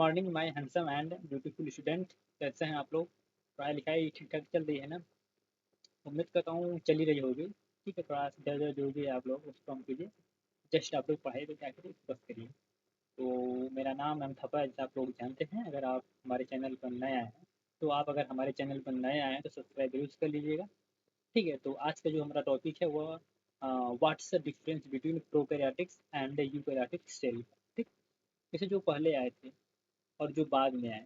Morning my handsome and beautiful student. कैसे हैं आप लोग? पढ़ाई लिखाई ठीक ठाक चल रही है ना? उम्मीद करता हूँ चल ही रही होगी। ठीक है, थोड़ा सा इधर जो भी है आप लोग उसको कम कीजिए। जस्ट आप लोग पढ़ाई को क्या करिए, बस करिए। तो मेरा नाम अमथपा, जैसे आप लोग जानते हैं। अगर आप हमारे चैनल पर नए आए हैं तो आप अगर हमारे चैनल पर नए आए हैं तो सब्सक्राइब जरूर कर लीजिएगा। ठीक है, तो आज का जो हमारा टॉपिक है वह what's the difference between prokaryotics and eukaryotic cell. ठीक। जैसे जो पहले आए थे और जो बाद में आए,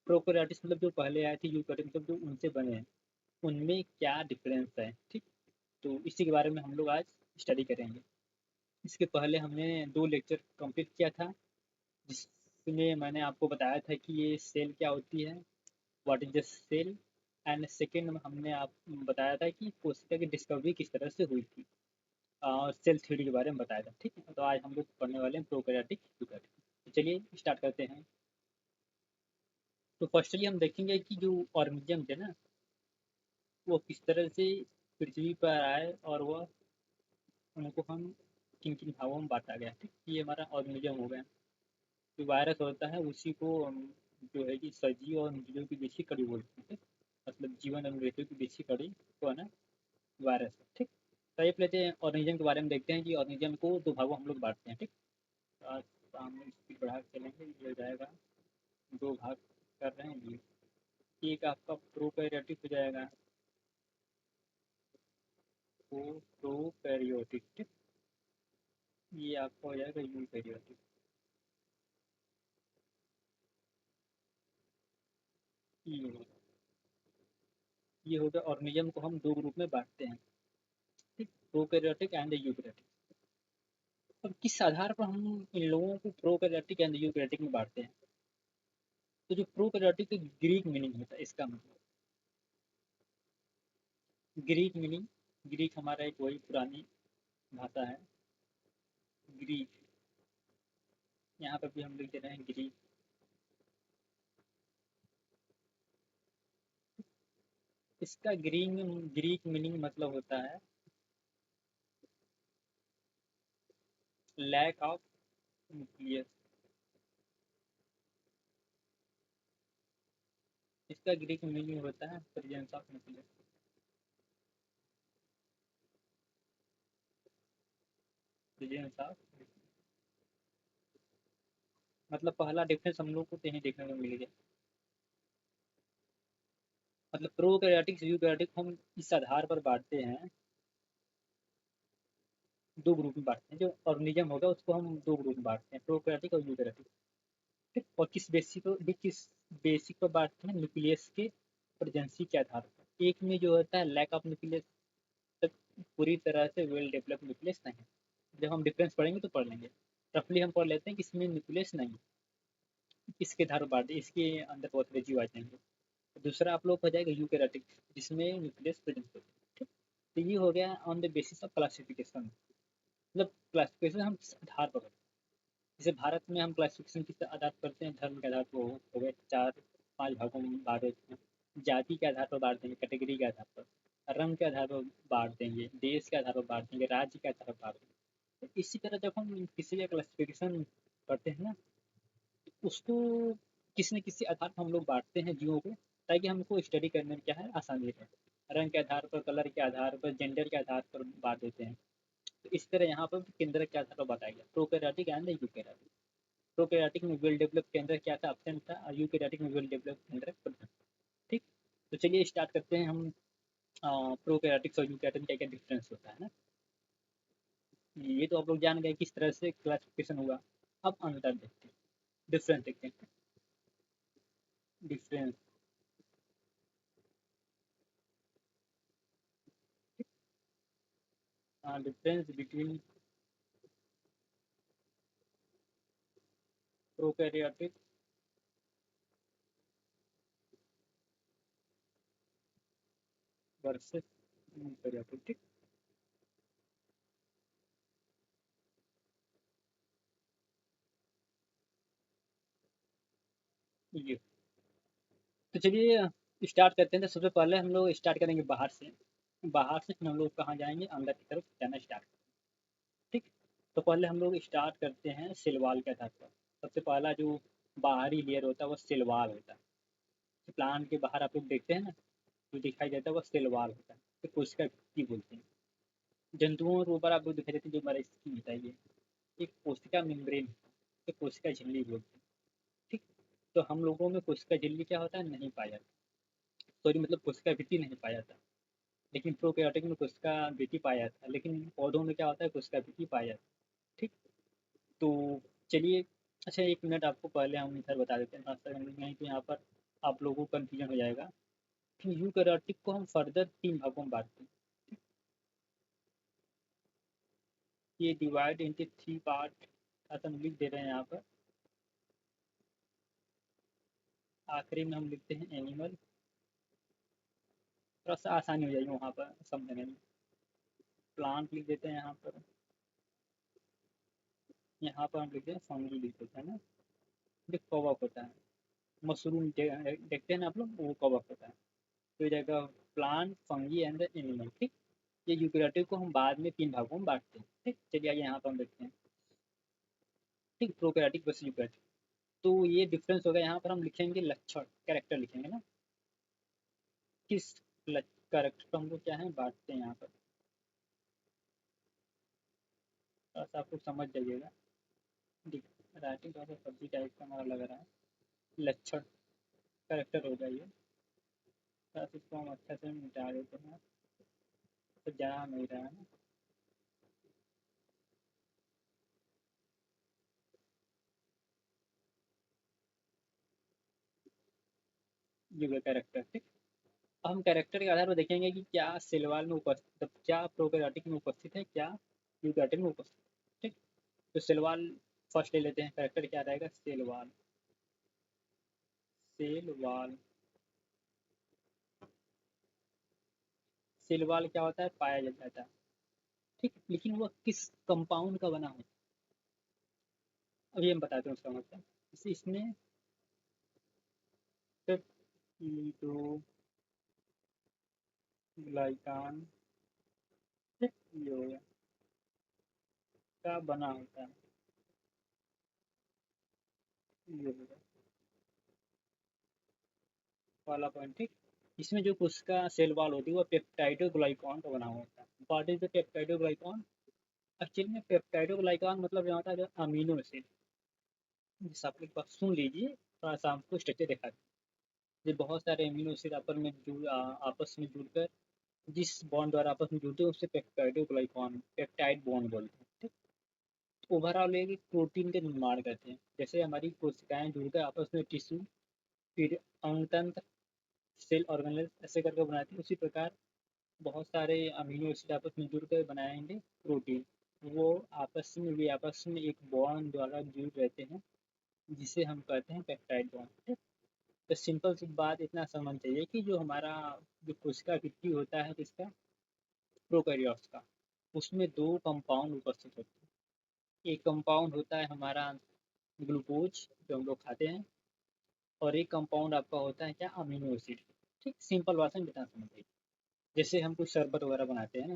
प्रोकैरियोटिक्स मतलब जो पहले आए थे, यूकैरियोटिक मतलब जो उनसे बने हैं, उनमें क्या डिफरेंस है। ठीक। तो इसी के बारे में हम लोग आज स्टडी करेंगे। इसके पहले हमने 2 लेक्चर कंप्लीट किया था, जिसमें मैंने आपको बताया था कि ये सेल क्या होती है, what is the cell. And second में हमने आप बताया था कि कोशिका की डिस्कवरी किस तरह से हुई थी, सेल थ्योरी के बारे में बताया था। ठीक है, तो आज हम लोग पढ़ने वाले हैं प्रोकैरियोटिक यूकैरियोटिक। तो चलिए स्टार्ट करते हैं। तो फर्स्टली हम देखेंगे कि जो ऑर्गेनिज्म थे ना, वो किस तरह से पृथ्वी पर आए और वह उनको हम किन किन भागों में बांटा गया। ठीक, ये हमारा ऑर्गेनिज्म हो गया। जो वायरस होता है उसी को हम जो है कि सजीव और निर्जीव की बीच की कड़ी बोलते हैं। ठीक? मतलब जीवन और मृत्यु की बीच की कड़ी को है ना, वायरस है। ठीक। तो ये पहले ऑर्गेनिज्म के बारे में देखते हैं कि ऑर्गेनिज्म को 2 भागों हम लोग बांटते हैं। ठीक। तो आज हम स्पीड बढ़ा के चलेंगे, ये हो जाएगा 2 भाग कर रहे हैं ये। एक आपका प्रोकैरियोटिक हो जाएगा, प्रोकैरियोटिक। ठीक। ये आपका हो जाएगा यूकैरियोटिक। ये ये हो गया। ऑर्गेनिज्म को हम 2 ग्रुप में बांटते हैं। ठीक, प्रोकैरियोटिक एंड यूकैरियोटिक। अब किस आधार पर हम इन लोगों को प्रोकैरियोटिक एंड यूकैरियोटिक में बांटते हैं? तो जो प्रोकैरियोटिक ग्रीक मीनिंग होता है इसका मतलब, ग्रीक मीनिंग, ग्रीक हमारा एक वही पुरानी भाषा है, ग्रीक। यहाँ पर भी हम लिख दे रहे हैं ग्रीक। इसका ग्रीक मीनिंग मतलब होता है लैक ऑफ न्यूक्लियस। इसका ग्रीक मीनिंग होता है presence of nucleus. Presence of, मतलब पहला डिफरेंस हम लोग को यही देखने को मिल गया। मतलब प्रोकैरियोटिक यूकैरियोटिक हम इस आधार पर बांटते हैं, 2 ग्रुप में बांटते हैं। जो ऑर्गेनिज्म होगा उसको हम 2 ग्रुप में बांटते हैं, प्रोकैरियोटिक और यूकैरियोटिक। ठीक, और किस बेसिक पर बांटते हैं? न्यूक्लियस के प्रेजेंसी के आधार पर। एक में जो होता है लैक ऑफ न्यूक्लियस, तक पूरी तरह से वेल डेवलप न्यूक्लियस नहीं। जब हम डिफरेंस पढ़ेंगे तो पढ़ लेंगे। रफली हम पढ़ लेते हैं कि इसमें न्यूक्लियस नहीं, इसके आधार पर बांटते, इसके अंदर बहुत सारे जीव आ जाएंगे। दूसरा आप लोग हो जाएगा यूकैरियोटिक, जिसमें न्यूक्लियस प्रेजेंट होता है। ठीक, तो ये हो गया on the basis of classification. मतलब क्लासिफिकेशन हम किस आधार पर करते हैं। जैसे भारत में हम क्लासिफिकेशन किस आधार पर करते हैं? धर्म के आधार पर हो गए, 4-5 भागों में बांट देते हैं। जाति के आधार पर बांट देंगे, कैटेगरी के आधार पर, रंग के आधार पर बांट देंगे, देश के आधार पर बांट देंगे, राज्य के आधार पर बांट देंगे। तो इसी तरह जब हम किसी का क्लासिफिकेशन करते हैं ना, तो उसको किसी न किसी आधार पर हम लोग बांटते हैं जीवों को, ताकि हमको स्टडी करने में क्या है, आसानी रहे। रंग के आधार पर, कलर के आधार पर, जेंडर के आधार पर बांट देते हैं। तो इस तरह यहाँ पर केंद्र के आधार पर बताया गया, प्रोकैरियोटिक एंड यूकैरियोटिक। प्रोकैरियोटिक में वेल डेवलप केंद्र क्या था, एब्सेंट था, और यूकैरियोटिक में वेल डेवलप केंद्र प्रेजेंट। ठीक। तो चलिए स्टार्ट करते हैं हम। प्रोकैरियोटिक्स और यूकैरियोटिक क्या क्या डिफरेंस होता है ना, ये तो आप लोग जान गए किस तरह से क्लासिफिकेशन हुआ। अब अंतर देखते हैं, डिफरेंस देखते हैं। Difference, difference between prokaryotic versus eukaryotic. ठीक। ये तो चलिए स्टार्ट करते हैं। तो सबसे पहले हम लोग स्टार्ट करेंगे बाहर से। बाहर से फिर हम लोग कहाँ जाएंगे, अंदर की तरफ जाना स्टार्ट। ठीक। तो पहले हम लोग स्टार्ट करते हैं सेल वॉल के आधार पर। सबसे पहला जो बाहरी लेयर होता है वो सेल वॉल होता है। प्लांट के बाहर आप लोग देखते हैं ना, जो दिखाई देता है वो सेल वॉल होता है, तो कोशिका भित्ति बोलते हैं। जंतुओं के ऊपर आप लोग दिखाई देते हैं जो हमारे स्किन होता है ये एक कोशिका मेम्ब्रेन, तो कोशिका झिल्ली बोलते हैं। ठीक। तो हम लोगों में कोशिका झिल्ली क्या होता है नहीं पाया जाता, सॉरी मतलब कोशिका भित्ति नहीं पाया जाता, लेकिन प्रोकैरियोटिक में कोशिका भित्ति पाया जाता है, लेकिन पौधों में क्या होता है कोशिका भित्ति पाया जाता है। ठीक। तो चलिए, अच्छा एक मिनट आपको पहले हम इधर बता देते हैं, रास्ता नहीं तो यहाँ पर आप लोगों को कन्फ्यूजन हो जाएगा। कि यूकैरियोटिक को हम फर्दर 3 भागों में बांटते हैं। ये डिवाइड इंटू 3 पार्ट हम लिख दे रहे हैं यहाँ पर। आखिरी में हम लिखते हैं एनिमल, थोड़ा सा आसानी हो जाएगी वहाँ पर समझने में। प्लांट लिख देते हैं यहाँ पर, यहाँ पर हम लिखते हैं फंगी लिख देते हैं ना, जो कवक होता है। मशरूम देखते हैं ना आप लोग, वो कवक होता है। तो ये जाएगा प्लांट, फंगी एंड एनिमल। ठीक। ये यूकैरियोटिक को हम बाद में 3 भागों में बांटते हैं। ठीक, चलिए आइए यहाँ पर हम देखते हैं। ठीक, प्रोकैरियोटिक वर्सेस यूकैरियोटिक। तो ये डिफरेंस होगा, यहाँ पर हम लिखेंगे लक्षण, कैरेक्टर लिखेंगे ना, किस कैरेक्टर को हम लोग क्या है बांटते हैं यहाँ पर, बस आप लोग समझ जाइएगा। राइटिंग थोड़ा सा फर्जी टाइप का हमारा लग रहा है। लक्षण कैरेक्टर हो जाइए, बस इसको हम अच्छा से मिटा देते हैं, तो जा नहीं रहा है। ये कैरेक्टर। ठीक। अब हम कैरेक्टर के आधार पर देखेंगे कि क्या सेलवाल में उपस्थित, क्या प्रोकैरियोटिक में उपस्थित है, क्या यूकैरियोटिक में उपस्थित है। ठीक। तो सेलवाल फर्स्ट ले लेते हैं, कैरेक्टर क्या रहेगा सेलवाल। सेलवाल, सेलवाल क्या होता है पाया जाता है। ठीक, लेकिन वह किस कंपाउंड का बना है, अभी हम बताते हैं उसका मतलब। इसमें पेप्टिडोग्लाइकान, ठीक, ये हो गया, का बना होता है, ये हो गया वाला पॉइंट। ठीक। इसमें जो उसका सेल वॉल होती है वो पेप्टाइडोग्लाइकॉन का बना होता है। What is the peptidoglycan? Actually में पेप्टाइडोग्लाइकॉन मतलब यहाँ होता है जो अमीनो एसिड, जिस आप लोग बस सुन लीजिए, थोड़ा सा आपको स्ट्रक्चर दिखा दें। ये बहुत सारे अमीनो एसिड आपस में जुड़कर जिस बॉन्ड द्वारा आपस में जुड़ते हैं उसे पेप्टाइडोग्लाइकॉन, पेप्टाइड बॉन्ड बोलते हैं। ठीक। ओवरऑल एक प्रोटीन के निर्माण करते हैं, जैसे हमारी कोशिकाएं जुड़कर आपस में टिश्यू, फिर अंगतंत्र, सेल ऑर्गेनेल ऐसे करके बनाती है, उसी प्रकार बहुत सारे अमीनो एसिड आपस में जुड़कर बनाएंगे प्रोटीन। वो आपस में एक बॉन्ड द्वारा जुड़ रहते हैं, जिसे हम कहते हैं पेप्टाइड बॉन्ड। तो सिंपल सी बात इतना समझ चाहिए कि जो हमारा जो कोशिका भित्ति होता है किसका, प्रोकैरियोट्स का, उसमें 2 कंपाउंड उपस्थित होते हैं। एक कंपाउंड होता है हमारा ग्लूकोज जो हम लोग खाते हैं, और एक कंपाउंड आपका होता है क्या अमीनो एसिड। ठीक, सिंपल भाषा में इतना समझिए। जैसे हम कुछ शरबत वगैरह बनाते हैं ना,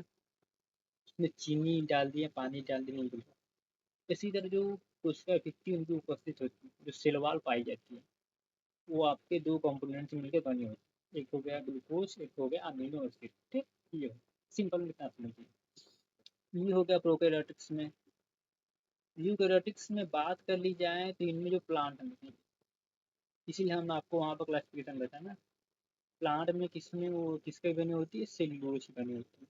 उसमें चीनी डाल दिए, पानी डाल दिए, नहीं डलता। इसी तरह जो कोशिका भित्ति उनकी उपस्थित होती है, जो सेल वॉल पाई जाती है, वो आपके 2 कंपोनेंट से मिलकर बनी होती है। एक हो गया ग्लूकोज, एक हो गया अमीनो एसिड। ठीक, ये सिंपल में इतना समझिए। ये हो गया प्रोकैरियोटिक्स में। यूकैरियोटिक्स में बात कर ली जाए तो इनमें जो प्लांट हैं, इसीलिए हम आपको वहाँ पर क्लासिफिकेशन बताया ना। प्लांट में किसमें वो किसके बनी होती है, सेल्यूलोज की बनी होती है,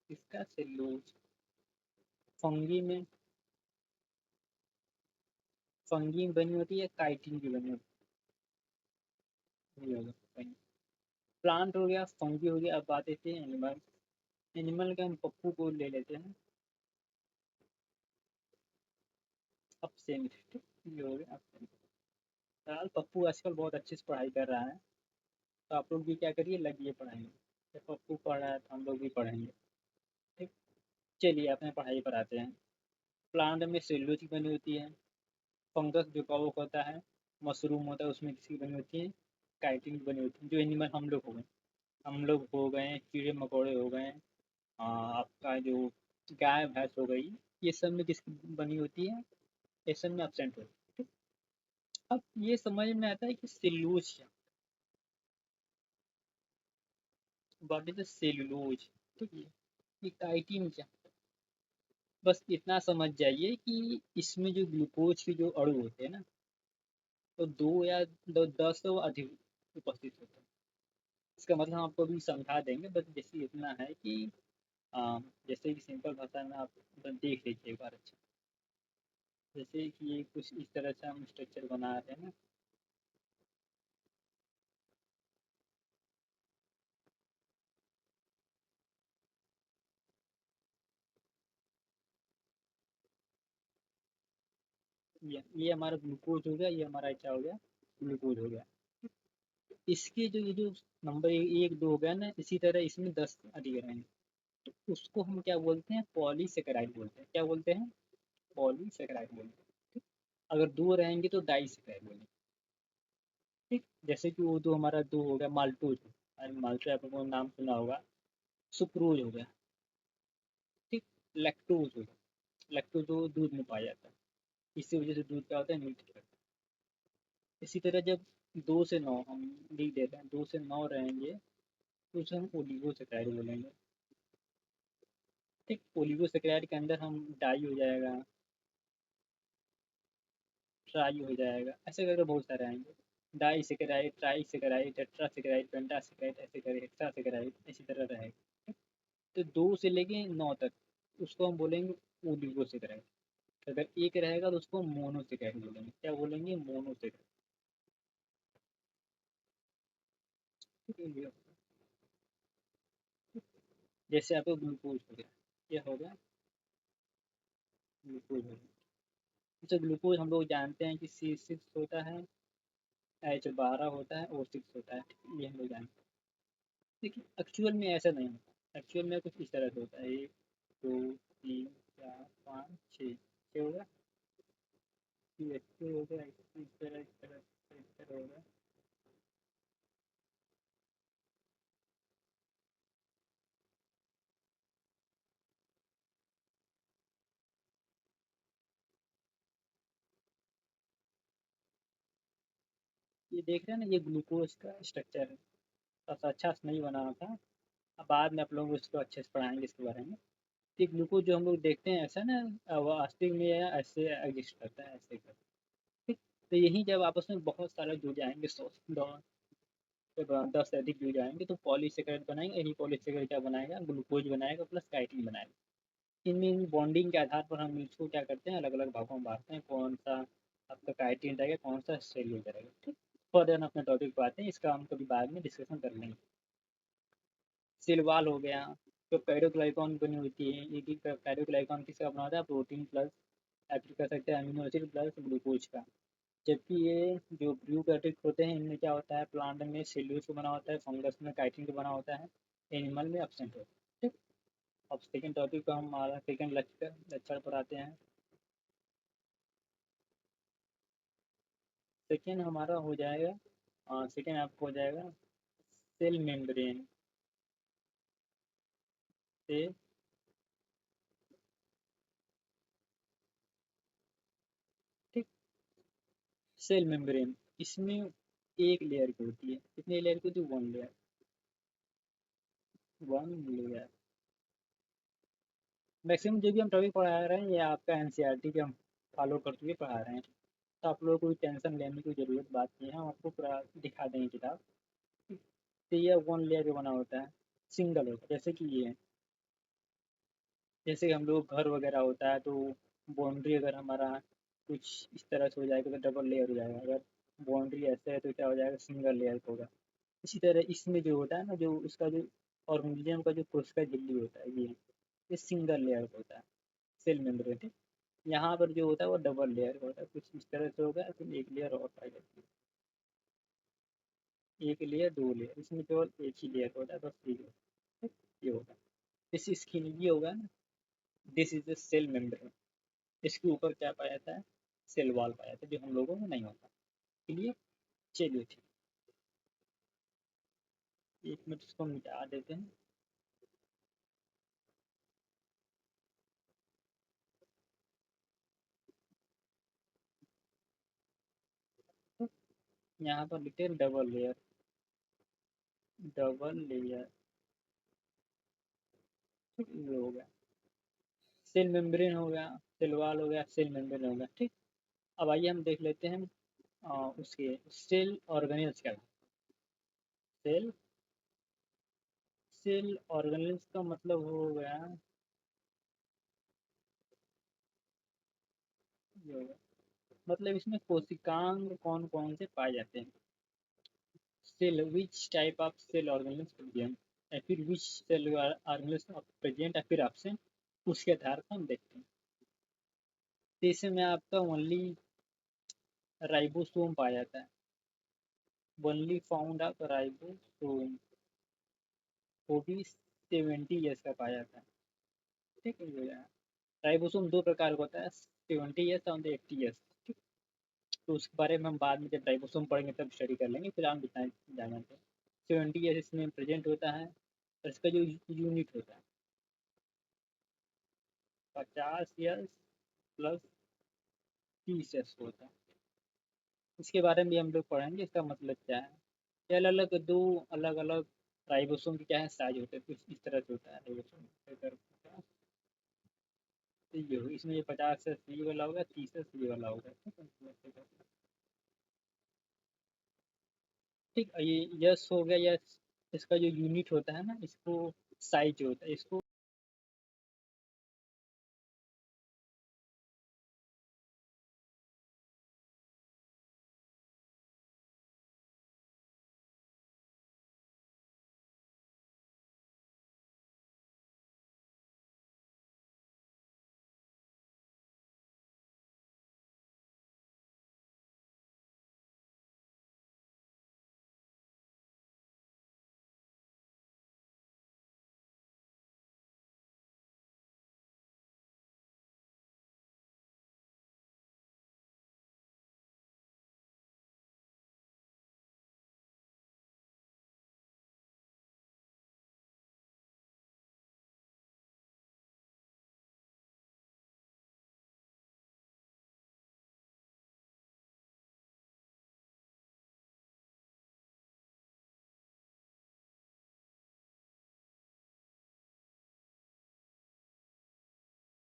इसका सेल्यूलोज। फंगी में, फंगी में बनी होती है, काइटिन की बनी होती है, ये होगा। प्लांट हो गया, फंगी हो गया, अब बात आती है एनिमल। एनिमल के हम पप्पू को ले लेते हैं, अब सेम, ये हो गया अब सेम। फिलहाल पप्पू आजकल बहुत अच्छे से पढ़ाई कर रहा है, तो आप लोग भी क्या करिए लगिए पढ़ाई में। जब पप्पू पढ़ रहा है तो हम लोग भी पढ़ेंगे। ठीक। चलिए अपने पढ़ाई पर आते हैं। प्लांट में सेल्यूलोज की बनी होती है, फंगस जो कवक होता है, मशरूम होता है उसमें किसकी बनी होती है, काइटिन की बनी होती है। जो एनिमल हम लोग हो गए, हम लोग हो गए, कीड़े मकोड़े हो गए, आपका जो गाय भैंस हो गई, ये सब में किसकी बनी होती है, ये सब में एब्सेंट होती है। ये समझ में आता है कि सेल्यूलोज क्या, व्हाट इज द सेल्यूलोज, ठीक है, ये काइटिन क्या। बस इतना समझ जाइए कि इसमें जो ग्लूकोज के जो अणु होते हैं ना, तो 10 से वो अधिक उपस्थित होते हैं। इसका मतलब हम आपको अभी समझा देंगे, बस जैसे इतना है कि जैसे कि सिंपल भाषा में आप देख लीजिए एक बार अच्छा। जैसे कि ये कुछ इस तरह से हम स्ट्रक्चर बना रहे हैं ना। ये हमारा ग्लूकोज हो गया, ये हमारा क्या हो गया, ग्लूकोज हो गया। इसके जो ये जो नंबर एक दो हो गया ना, इसी तरह इसमें 10 अधिक रहेंगे, तो उसको हम क्या बोलते हैं, पॉलीसेकेराइड बोलते हैं। क्या बोलते हैं, पॉलीसेकेराइड बोलते हैं। ठीक? अगर दो रहेंगे तो डाइसेकेराइड बोलेंगे। ठीक, जैसे कि वो दो हमारा दो हो गया माल्टोज, माल्टोज आपको नाम सुना होगा। सुक्रोज हो गया। ठीक, लैक्टोज हो गया। लैक्टोज जो दूध में पाया जाता है, इसी वजह से दूध क्या होता है, मीठा लगता है। इसी तरह जब 2 से 9 हम लिख देते हैं, 2 से 9 रहेंगे तो उसे हम ओलिगोसेकेराइड बोलेंगे। ठीक, ओलिगोसेकेराइड के अंदर हम डाई हो जाएगा, ट्राई हो जाएगा, ऐसे करके बहुत सारे आएंगे। Disaccharide, trisaccharide, tetrasaccharide, pentasaccharide, ऐसे करके हेक्सा सेकेराइड, इसी तरह रहेगा। तो 2 से लेके 9 तक उसको हम बोलेंगे ओलिगोसेकेराइड। अगर एक रहेगा तो उसको मोनोसेकेराइड बोलेंगे। क्या बोलेंगे, मोनोसेकेराइड। जैसे आपको ग्लूकोज हो गया, क्या हो गया, ग्लूकोज हो गया। जैसे ग्लूकोज हम लोग जानते हैं कि C6 होता है, H12 होता है, O6 होता है। ये हम लोग जानते हैं। लेकिन एक्चुअल में ऐसा नहीं होता। एक्चुअल में कुछ इस तरह से होता है, 1 2 3 4 5 6, छः हो गया, CH2 हो गया, इस तरह हो गया। ये देख रहे हैं ना, ये ग्लूकोज का स्ट्रक्चर है। बस अच्छा से नहीं बना था। अब बाद में आप लोग उसको अच्छे से पढ़ाएंगे इसके बारे में। ये ग्लूकोज जो हम लोग देखते हैं ऐसा ना, वास्तविक में ऐसे एग्जिस्ट करता है, ऐसे करता है। ठीक, तो यही जब आपस में बहुत सारे जुड़ जाएंगे, 10 से अधिक जुड़ जाएंगे तो पॉलीसेकेराइड बनाएंगे। यही पॉलीसेकेराइड क्या बनाएगा, ग्लूकोज बनाएगा प्लस काइटिन बनाएगा। इन बॉन्डिंग के आधार पर हम इसको क्या करते हैं, अलग अलग भागों में बांटते हैं, कौन सा आपका काइटिन रहेगा, कौन सा सेल्यूलोज रहेगा। ठीक, फर्दर हम अपने टॉपिक पर आते हैं, इसका हम कभी बाद में डिस्कशन कर लेंगे। सेल वॉल हो गया, तो पेप्टाइडोग्लाइकॉन बनी होती है। ये पेप्टाइडोग्लाइकॉन किसका बना होता है, प्रोटीन प्लस, आप कह सकते हैं अमीनो एसिड प्लस ग्लूकोज का। जबकि ये जो प्यूरियोटिक होते हैं, इनमें क्या होता है, प्लांट में सेल्यूलोज का बना होता है, फंगस में काइटिन का बना होता है, एनिमल में एब्सेंट होता है। ठीक, अब सेकेंड टॉपिक पर हम हमारा सेकेंड लेक्चर पर आते हैं। सेकेंड हमारा हो जाएगा, सेकेंड आपको हो जाएगा सेल मेम्ब्रेन से। ठीक, सेल मेम्ब्रेन, इसमें एक लेयर की होती है, कितने लेयर की होती है, one layer. One layer. Maximum जो भी हम टॉपिक पढ़ा रहे हैं ये आपका एनसीईआरटी के हम फॉलो करते हुए पढ़ा रहे हैं। तो आप लोगों को कोई टेंशन लेने की जरूरत बात नहीं है, हम आपको पूरा दिखा देंगे किताब। तो ये वन लेयर का बना होता है, सिंगल होता है। जैसे कि ये, जैसे हम लोग घर वगैरह होता है तो बाउंड्री अगर हमारा कुछ इस तरह से हो जाएगा तो डबल लेयर हो जाएगा। अगर बाउंड्री ऐसे है तो क्या हो जाएगा, सिंगल लेयर होगा। इसी तरह इसमें जो होता है ना, जो उसका जो ऑर्गेनिज्म का जो कोशिका झिल्ली होता है, ये सिंगल लेयर होता है, सेल मेम्ब्रेन। यहाँ पर जो होता है वो डबल लेयर होता है, कुछ इस तरह से होगा, फिर एक लेयर और पाई जाती है, एक लेयर दो लेयर, इसमें केवल एक ही लेयर होता है, बस ये होगा। इस स्किन ये होगा ना, this is the cell membrane. इसके ऊपर क्या पाया जाता है, सेल वॉल पाया जाता है, जो हम लोगों में नहीं होता। चलिए, चलिए ठीक, एक मिनट इसको मिटा देते हैं। यहाँ पर लिखते हैं डबल लेयर, डबल लेयर। ठीक, ये हो गया सेल मेम्ब्रेन हो गया, सेल वॉल हो गया, सेल मेम्ब्रेन हो गया। ठीक, अब आइए हम देख लेते हैं उसके सेल ऑर्गेनेल्स क्या है। सेल, सेल ऑर्गेनेल्स का मतलब हो गया, ये हो गया मतलब इसमें कोशिकांग कौन कौन से पाए जाते हैं। Cell, which type of cell organelles present, या फिर विच सेल ऑर्गेनेल्स प्रेजेंट या फिर एब्सेंट, उसके आधार पर हम देखते हैं। तो इसमें आपका ओनली राइबोसोम पाया जाता है, ओनली फाउंड ऑफ राइबोसोम, वो भी 70 ईयर्स का पाया जाता है। ठीक है, राइबोसोम दो प्रकार का होता है, 70 ईयर्स और 80 ईयर्स। ठीक, तो उसके बारे में हम बाद में जब राइबोसोम पढ़ेंगे तब स्टडी कर लेंगे, फिर हम बताएं जाना है। 70 ईयर्स इसमें प्रेजेंट होता है, और इसका जो यूनिट होता है 50 ईयर्स प्लस 30 ईयर्स होता है। इसके बारे में भी हम लोग पढ़ेंगे, इसका मतलब क्या है। ये अलग अलग दो अलग अलग राइबोसोम की क्या है साइज होते हैं, कुछ इस तरह से होता है राइबोसोम। तो ये हो, इसमें ये 50 से सी वाला होगा, 30 से सी वाला होगा। ठीक है, ठीक, ये यस हो गया। यस, इसका जो यूनिट होता है ना, इसको साइज जो होता है इसको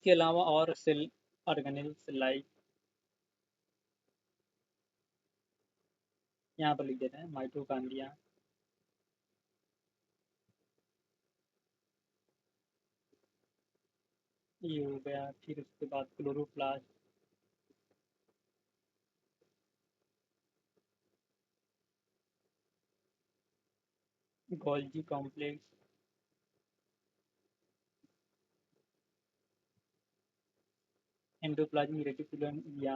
के अलावा और सेल ऑर्गेनेल्स लाइक, यहाँ पर लिख देते हैं माइटोकॉन्ड्रिया, ये हो गया। फिर उसके बाद chloroplast, Golgi complex, endoplasmic reticulum, या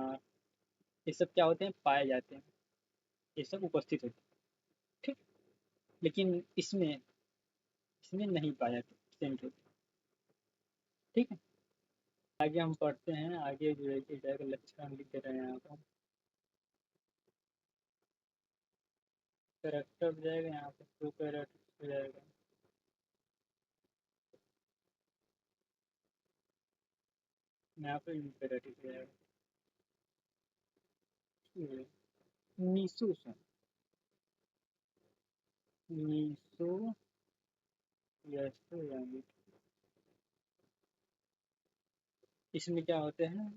ये सब क्या होते हैं पाए जाते हैं, ये सब उपस्थित होते हैं। ठीक, लेकिन इसमें इसमें नहीं पाए जाते, एब्सेंट होते हैं। ठीक है, आगे हम पढ़ते हैं। आगे जो है कि जाएगा लक्षण हम लिख दे रहे हैं यहाँ पर। कैरेक्टर जाएगा यहाँ पर, टू कैरेक्टर जाएगा, यहाँ पर इम्पेरेटिव जाएगा। मीसोसोम, मीसो यस, इसमें क्या होते हैं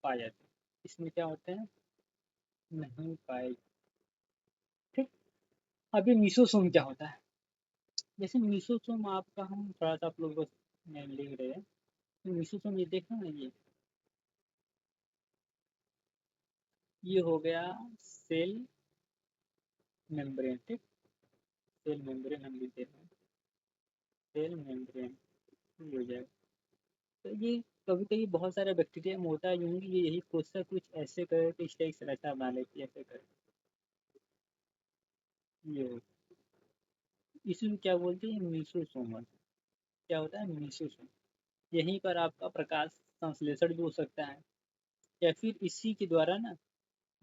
पाए जाते हैं, इसमें क्या होते हैं नहीं पाए। ठीक, अभी मीसोसोम क्या होता है। जैसे मीसोसोम आपका हम थोड़ा सा आप लोगों को लिख रहे हैं, तो मीसोसोम ये देखो ना, ये हो गया सेल मेम्ब्रेन। ठीक, सेल मेम्ब्रेन हम लिखते हैं, सेल मेम्ब्रेन हो जाएगा। तो ये कभी कभी बहुत सारे बैक्टीरिया में होता है, यूं ये यही कोशिश कुछ ऐसे करे तो इस टाइप से रचा बना लेती है, ऐसे करे। ये हो, इसमें क्या बोलते हैं मीसोसोमल, क्या होता है मीसोसोम। यहीं पर आपका प्रकाश संश्लेषण भी हो सकता है, या फिर इसी के द्वारा ना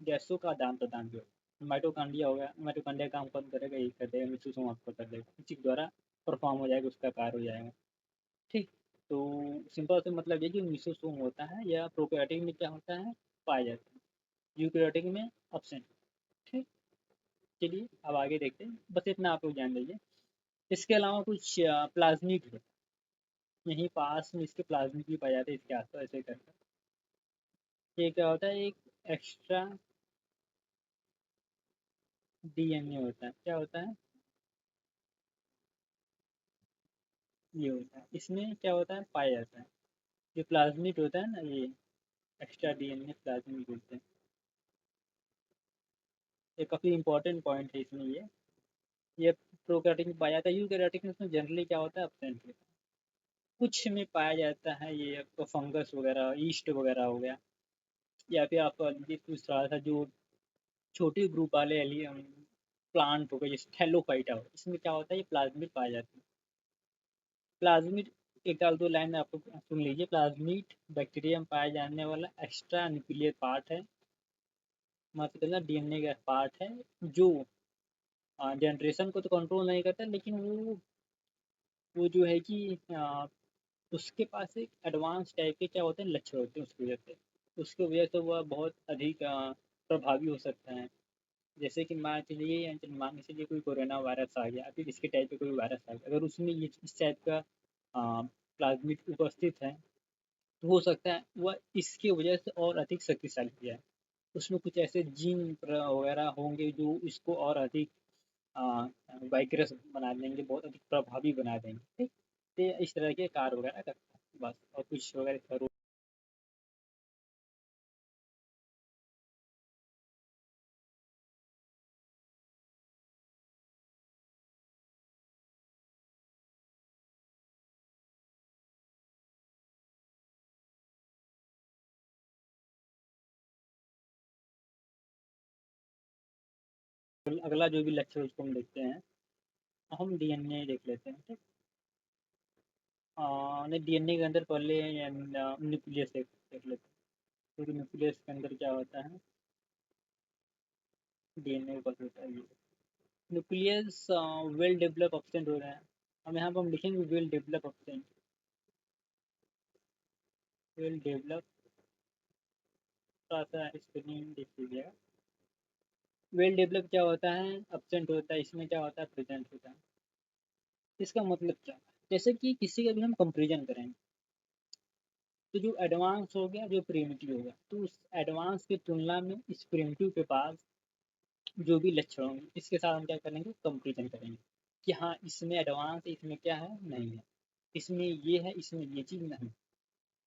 गैसों का आदान प्रदान भी होगा। माइटोकॉन्ड्रिया हो गया, माइटोकॉन्ड्रिया काम कौन करेगा, यही कर देगा, मीसोसोम आपको कर देगा, इसी के द्वारा परफॉर्म हो जाएगा, उसका कार्य हो जाएगा। ठीक, तो सिंपल से मतलब ये जो मीसोसोम होता है या प्रोकैरियोटिक में क्या होता है पाया जाता है, यूकैरियोटिक में एब्सेंट। ठीक, चलिए अब आगे देखते हैं, बस इतना आप लोग जान लीजिए। इसके अलावा कुछ प्लाज्मिड है, यहीं पास में इसके प्लाज्मिड भी पाए जाते हैं इसके आसपास ऐसे करके। ये क्या होता है, एक एक्स्ट्रा डीएनए होता है, क्या होता है, ये होता है, इसमें क्या होता है पाया जाता है। ये प्लाज्मिड होता है ना, ये एक्स्ट्रा डीएनए प्लाज्मिड बोलते हैं। ये काफ़ी इंपॉर्टेंट पॉइंट है इसमें ये प्रोकैरियोटिक में पाया जाता है, यूकैरियोटिक में इसमें जनरली क्या होता है एब्सेंट होता है। कुछ में पाया जाता है, ये आपको फंगस वगैरह, ईस्ट वगैरह हो गया, या फिर आप लीजिए कुछ थोड़ा सा जो छोटे ग्रुप वाले एलियम प्लांट हो गए जैसे थैलोफाइटा हो, इसमें क्या होता है ये प्लाज्मिड पाया जाता है। प्लाज्मिड एक आध दो लाइन आप लोग सुन लीजिए। प्लाज्मिड बैक्टीरिया में पाया जाने वाला एक्स्ट्रा न्यूक्लियर पार्ट है, मतलब डीएनए का पार्ट है, जो जनरेशन को तो कंट्रोल नहीं करता, लेकिन वो जो है कि उसके पास एक एडवांस टाइप के क्या होते हैं लक्षण होते हैं, उसकी वजह से वह बहुत अधिक प्रभावी हो सकता है। जैसे कि मान के चलिए कोई कोरोना वायरस आ गया, फिर इसके टाइप का कोई वायरस आ गया, अगर उसमें ये इस टाइप का प्लाज्मिड उपस्थित है, तो हो सकता है वह इसकी वजह से और अधिक शक्तिशाली हो जाए। उसमें कुछ ऐसे जीन वगैरह होंगे जो इसको और अधिक वाइग्रस बना देंगे, बहुत अधिक प्रभावी बना देंगे, ठीक। तो इस तरह के कार्य वगैरह करता है बस, और कुछ वगैरह अगला जो भी लक्ष्य उसको हम देखते हैं, हम डीएनए देख लेते हैं, ठीक। नहीं, डीएनए के अंदर पहले न्यूक्लियस देख लेते हैं। क्योंकि न्यूक्लियस के अंदर क्या होता है, डीएनए ऊपर होता है ये न्यूक्लियस। वेल डेवलप ऑप्शन हो रहा है, हम यहाँ पर हम लिखेंगे well develop option, well develop, थोड़ा सा स्पेलिंग देख लीजिएगा। वेल डेवलप क्या होता है, एब्सेंट होता है, इसमें क्या होता है प्रेजेंट होता है। इसका मतलब क्या है, जैसे कि किसी का भी हम कंपेरिजन करेंगे, तो जो एडवांस हो गया जो प्रिमिटिव हो गया, तो उस एडवांस की तुलना में इस प्रिमिटिव के पास जो भी लक्षण होंगे, इसके साथ हम क्या करेंगे कंपेरिजन करेंगे कि हाँ इसमें एडवांस है, इसमें क्या है नहीं है, इसमें ये है, इसमें ये चीज़ नहीं।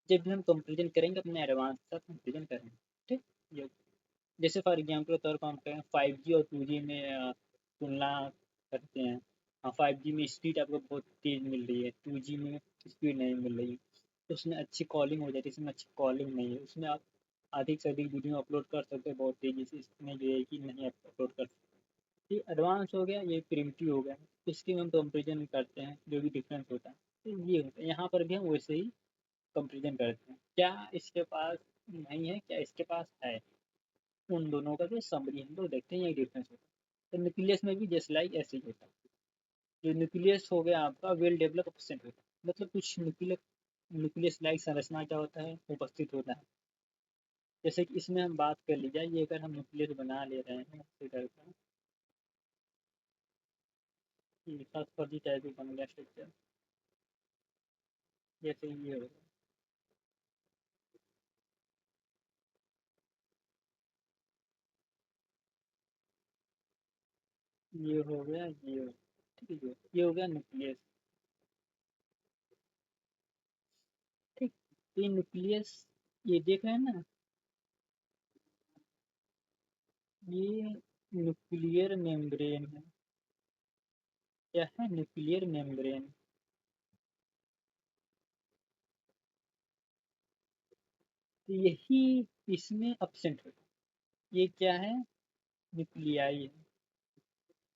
जब भी हम कंपेरिजन करेंगे अपने एडवांस के साथ कंपेरिजन करेंगे, ठीक। ये जैसे फॉर एग्जाम्पल के तौर पर हम कहें 5G और 2G में तुलना करते हैं। हाँ, 5G में स्पीड आपको बहुत तेज़ मिल रही है, 2G में स्पीड नहीं मिल रही, तो उसमें अच्छी कॉलिंग हो जाती है, इसमें अच्छी कॉलिंग नहीं है, उसमें आप अधिक से अधिक वीडियो अपलोड कर सकते हो बहुत तेज़ी से, इसमें जो है कि नहीं आप अपलोड कर सकते। ये एडवांस हो गया, ये प्रिमिटिव हो गया, इसकी हम कंपेरिजन करते हैं जो भी डिफरेंस होता है, तो ये होता है। यहाँ पर भी हम वैसे ही कंपेरिजन करते हैं, क्या इसके पास नहीं है, क्या इसके पास है, उन दोनों का जो समरी हम लोग देखते हैं, यही डिफरेंस होता है। तो न्यूक्लियस में भी जस्ट लाइक ऐसे ही होता है। जो न्यूक्लियस हो गया आपका वेल डेवलप ऑप्शन होता है, मतलब कुछ न्यूक्लियस लाइक संरचना क्या होता है उपस्थित होता है। जैसे कि इसमें हम बात कर ली जाए, ये अगर हम न्यूक्लियस बना ले रहे हैं ऐसे करके, खास फर्जी टाइप का बन गया स्ट्रक्चर, जैसे ये हो गया, ये हो गया, ये हो गया, ठीक है, ये हो गया न्यूक्लियस, ठीक। तो ये न्यूक्लियस, ये देख रहे हैं ना, ये न्यूक्लियर मेम्ब्रेन है, क्या है न्यूक्लियर मेम्ब्रेन, तो यही इसमें अपसेंट होता है। ये क्या है, न्यूक्लियाई है,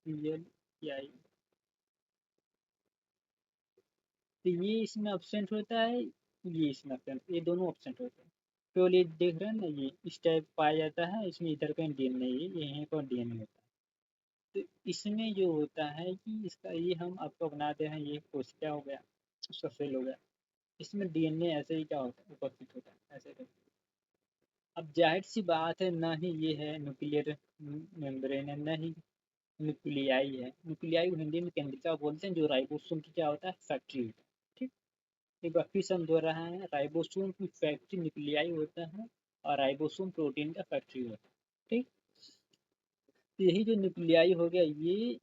न्यूक्लियाई, तो ये इसमें अपसेंट होता है, ये इसमें अपसेंट, ये दोनों अपसेंट होते हैं। केवल ये देख रहे हैं ना, ये इस टाइप पाया जाता है, इसमें इधर कहीं डीएनए है, यहीं पर डीएनए होता है। तो इसमें जो होता है कि इसका ये हम आपको बनाते हैं, ये कोशिका हो गया, उसका सेल हो गया, इसमें डीएनए ऐसे ही क्या होता है उपस्थित होता है ऐसे करके। अब जाहिर सी बात है, ना ही ये है न्यूक्लियर मेम्ब्रेन है, ना ही न्यूक्लियाई है। न्यूक्लियाई को हिंदी में केंद्रिका बोलते हैं, जो राइबोसोम की क्या होता है, फैक्ट्री होता है। ठीक, एक बार फिर समझो रहा है, राइबोसोम की फैक्ट्री न्यूक्लियाई होता है और राइबोसोम प्रोटीन का फैक्ट्री होता है। ठीक, तो यही जो न्यूक्लियाई हो गया ये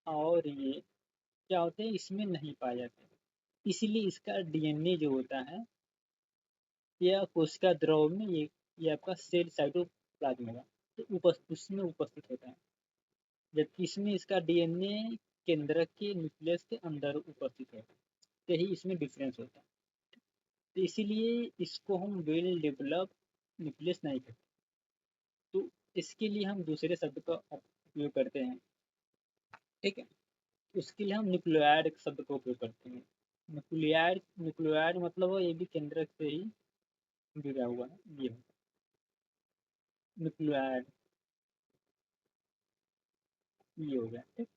और ये क्या होते हैं, इसमें नहीं पाए जाते, इसीलिए इसका डीएनए जो होता है या कोशिका द्रव में ये आपका सेल साइटोप्लाज्म होगा, तो उसमें उपस्थित होता है, जबकि इसमें इसका डीएनए केंद्रक के न्यूक्लियस के अंदर उपस्थित होता है, यही इसमें डिफरेंस होता है। तो इसीलिए इसको हम वेल डेवलप न्यूक्लियस नहीं कहते, तो इसके लिए हम दूसरे शब्द का उपयोग करते हैं। ठीक है, उसके लिए हम न्यूक्लियाइड शब्द का उपयोग करते हैं। न्यूक्लियाइड मतलब ये भी केंद्रक से ही जुड़ा हुआ है, ये न्यूक्लियाइड ये हो गया। ठीक,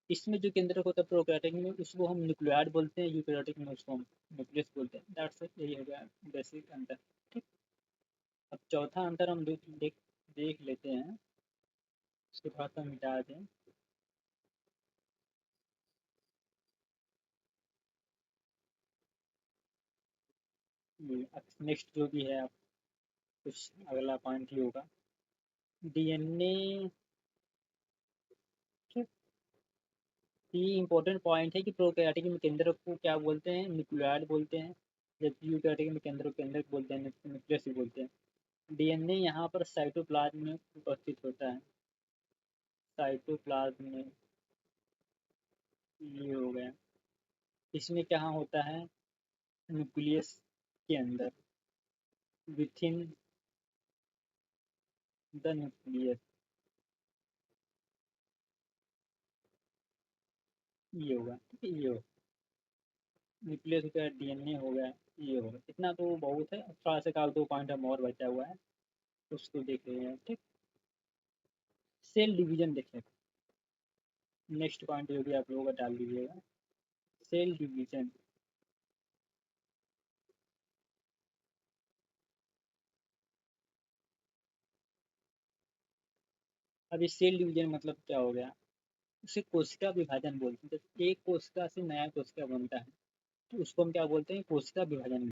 इसमें जो केंद्रक होता है प्रोकैरियोटिक में उसको हम न्यूक्लियाइड बोलते हैं, यूकैरियोटिक में उसको हम न्यूक्लियस बोलते हैं। दैट्स इट, यही हो गया बेसिक अंतर। ठीक, अब चौथा अंतर हम देख लेते हैं, इसको थोड़ा सा मिटा दें। नेक्स्ट जो भी है आप कुछ अगला पॉइंट ही होगा, डीएनए। ये इंपॉर्टेंट पॉइंट है कि प्रोकैरियोटिक में केंद्रक को क्या बोलते हैं, न्यूक्लियाइड बोलते हैं, जबकि यूकैरियोटिक में केंद्रक बोलते हैं, न्यूक्लियस ही बोलते हैं। डीएनए यहाँ पर साइटोप्लाज्म में उपस्थित होता है, साइटोप्लाज्म में, ये हो गया। इसमें क्या होता है, न्यूक्लियस के अंदर, विथ इन द न्यूक्लियस, ये होगा। ठीक है, ये हो न्यूक्लियस हो गया, डीएनए हो गया, ये होगा। इतना तो बहुत है, थोड़ा सा का 2 पॉइंट हम और बचा हुआ है, उसको देख रहे हैं। ठीक, सेल डिवीजन देखें, नेक्स्ट पॉइंट जो भी आप लोगों का डाल दीजिएगा, सेल डिवीजन। अब इस सेल डिवीजन मतलब क्या हो गया, उसे कोशिका विभाजन बोलते हैं। जब एक कोशिका से नया कोशिका बनता है तो उसको हम क्या बोलते हैं, कोशिका विभाजन।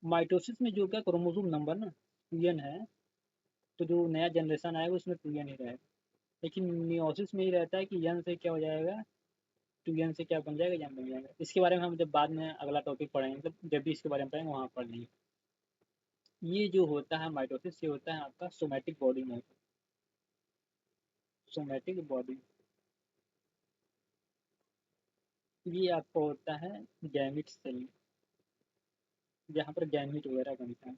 माइटोसिस में जो क्या क्रोमोसोम नंबर ना 2n है, तो जो नया जनरेशन आएगा उसमें 2n ही रहेगा। लेकिन मियोसिस में ही रहता है कि यन से क्या हो जाएगा, 2n से क्या बन जाएगा, यन बन जाएगा। इसके बारे में हम जब बाद में अगला टॉपिक पढ़ेंगे, मतलब जब भी इसके बारे में पढ़ेंगे वहाँ पढ़ लेंगे। ये जो होता है माइटोसिस, ये होता है आपका सोमैटिक बॉडी में, सोमैटिक बॉडी। ये आपका होता है गैमिट सेल, जहाँ पर गैमिट वगैरह बनता है,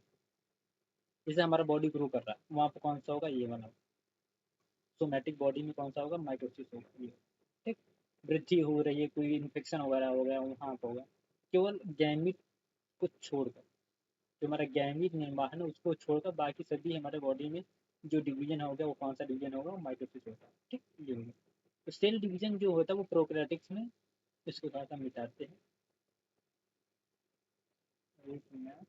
जैसे हमारा बॉडी ग्रो कर रहा है वहाँ पर कौन सा होगा, ये वाला। सोमैटिक बॉडी में कौन सा होगा, माइटोसिस होगा ये। ठीक, वृद्धि हो रही है, कोई इन्फेक्शन वगैरह हो गया वहाँ पर होगा, केवल गैमिट को छोड़कर, जो हमारा गैमिट निर्माण है उसको छोड़कर बाकी सभी हमारे बॉडी में जो डिवीजन होगा वो कौन सा डिवीजन होगा, वो माइटोसिस होता है। ठीक, ये होगा। तो सेल डिवीजन जो होता है वो प्रोकैरियोटिक्स में, इसको थोड़ा सा मिटाते हैं। एक मिनट।